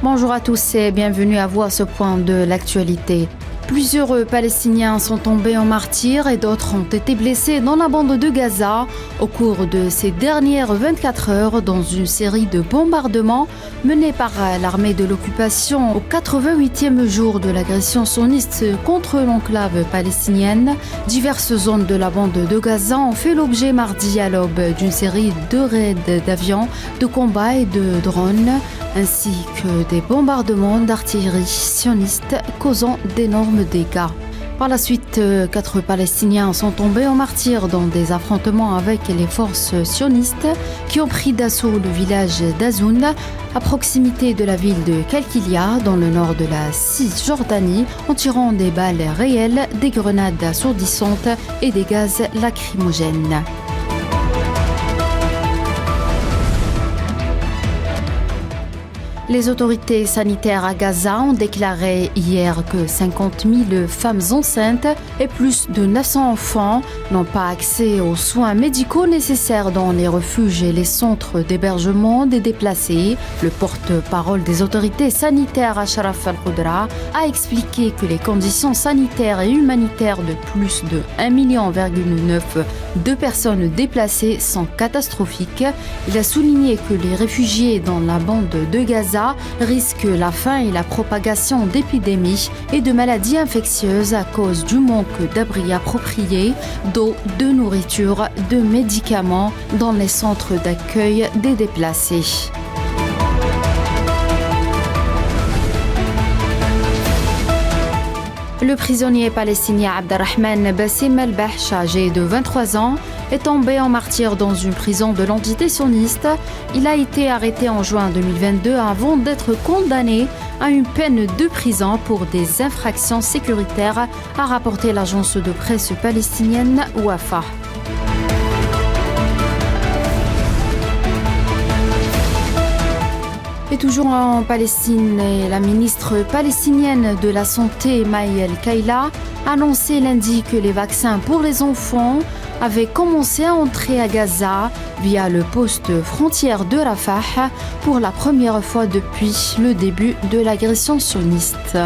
Bonjour à tous et bienvenue à vous à ce point de l'actualité. Plusieurs Palestiniens sont tombés en martyrs et d'autres ont été blessés dans la bande de Gaza au cours de ces dernières 24 heures dans une série de bombardements menés par l'armée de l'occupation au 88e jour de l'agression sioniste contre l'enclave palestinienne. Diverses zones de la bande de Gaza ont fait l'objet mardi à l'aube d'une série de raids d'avions, de combats et de drones, ainsi que des bombardements d'artillerie sioniste causant d'énormes dégâts. Par la suite, 4 Palestiniens sont tombés en martyrs dans des affrontements avec les forces sionistes qui ont pris d'assaut le village d'Azoun à proximité de la ville de Kalkilia dans le nord de la Cisjordanie en tirant des balles réelles, des grenades assourdissantes et des gaz lacrymogènes. Les autorités sanitaires à Gaza ont déclaré hier que 50 000 femmes enceintes et plus de 900 enfants n'ont pas accès aux soins médicaux nécessaires dans les refuges et les centres d'hébergement des déplacés. Le porte-parole des autorités sanitaires, Ashraf Al-Qudra, a expliqué que les conditions sanitaires et humanitaires de plus de 1,9 million de personnes déplacées sont catastrophiques. Il a souligné que les réfugiés dans la bande de Gaza risquent la faim et la propagation d'épidémies et de maladies infectieuses à cause du manque d'abris appropriés, d'eau, de nourriture, de médicaments dans les centres d'accueil des déplacés. Le prisonnier palestinien Abdelrahman Bassim El-Bahch, âgé de 23 ans, est tombé en martyr dans une prison de l'entité sioniste. Il a été arrêté en juin 2022 avant d'être condamné à une peine de prison pour des infractions sécuritaires, a rapporté l'agence de presse palestinienne Wafa. Et toujours en Palestine, la ministre palestinienne de la Santé, May El-Kaila, a annoncé lundi que les vaccins pour les enfants avaient commencé à entrer à Gaza via le poste frontière de Rafah pour la première fois depuis le début de l'agression sioniste.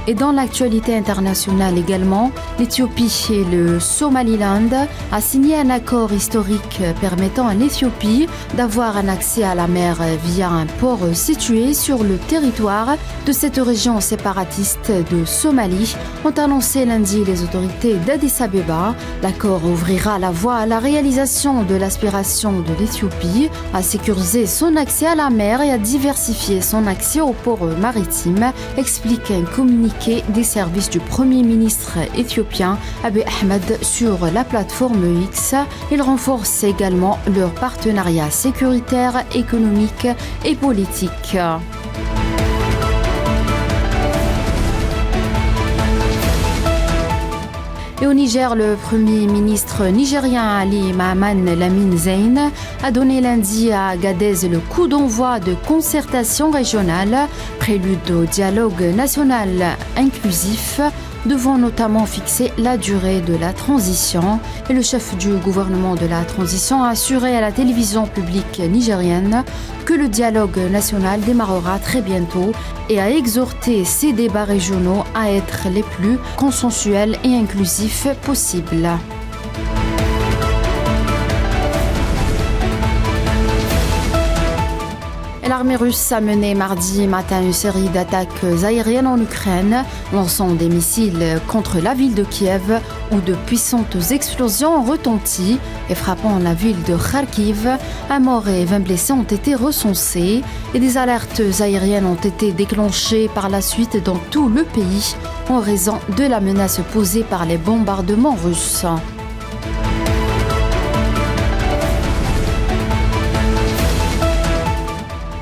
Et dans l'actualité internationale également, l'Éthiopie et le Somaliland a signé un accord historique permettant à l'Éthiopie d'avoir un accès à la mer via un port situé sur le territoire de cette région séparatiste de Somalie, ont annoncé lundi les autorités d'Addis Abeba. L'accord ouvrira la voie à la réalisation de l'aspiration de l'Éthiopie à sécuriser son accès à la mer et à diversifier son accès aux ports maritimes, explique un communiqué des services du Premier ministre éthiopien Abiy Ahmed sur la plateforme X. Ils renforcent également leur partenariat sécuritaire, économique et politique. Et au Niger, le Premier ministre nigérien Ali Mahaman Lamine Zein a donné lundi à Agadez le coup d'envoi de concertation régionale, prélude au dialogue national inclusif, devant notamment fixer la durée de la transition. Et le chef du gouvernement de la transition a assuré à la télévision publique nigérienne que le dialogue national démarrera très bientôt et a exhorté ces débats régionaux à être les plus consensuels et inclusifs possibles. L'armée russe a mené mardi matin une série d'attaques aériennes en Ukraine, lançant des missiles contre la ville de Kiev où de puissantes explosions ont retenti et frappant la ville de Kharkiv. Un mort et 20 blessés ont été recensés et des alertes aériennes ont été déclenchées par la suite dans tout le pays en raison de la menace posée par les bombardements russes.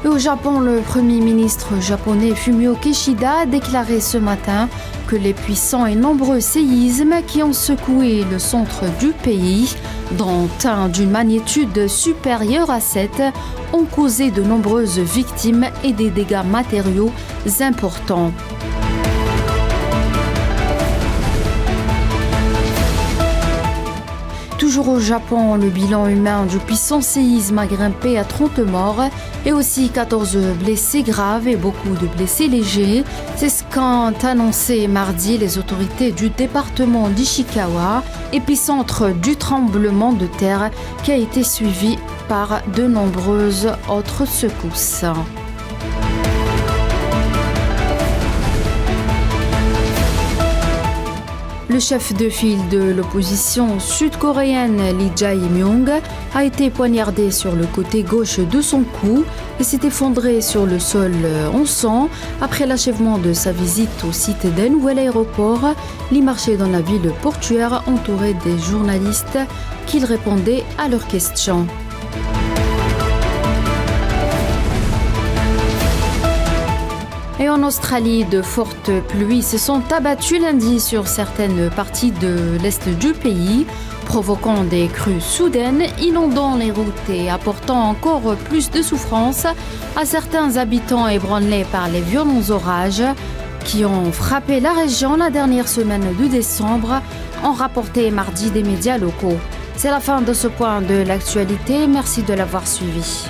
Au Japon, le Premier ministre japonais Fumio Kishida a déclaré ce matin que les puissants et nombreux séismes qui ont secoué le centre du pays, dont un d'une magnitude supérieure à 7, ont causé de nombreuses victimes et des dégâts matériaux importants. toujours au Japon, le bilan humain du puissant séisme a grimpé à 30 morts et aussi 14 blessés graves et beaucoup de blessés légers. C'est ce qu'ont annoncé mardi les autorités du département d'Ishikawa, épicentre du tremblement de terre qui a été suivi par de nombreuses autres secousses. Le chef de file de l'opposition sud-coréenne Lee Jae-myung a été poignardé sur le côté gauche de son cou et s'est effondré sur le sol en sang après l'achèvement de sa visite au site d'un nouvel aéroport. Lee marchait dans la ville portuaire entouré des journalistes qui répondaient à leurs questions. Et en Australie, de fortes pluies se sont abattues lundi sur certaines parties de l'est du pays, provoquant des crues soudaines, inondant les routes et apportant encore plus de souffrance à certains habitants ébranlés par les violents orages qui ont frappé la région la dernière semaine de décembre, ont rapporté mardi des médias locaux. C'est la fin de ce point de l'actualité. Merci de l'avoir suivi.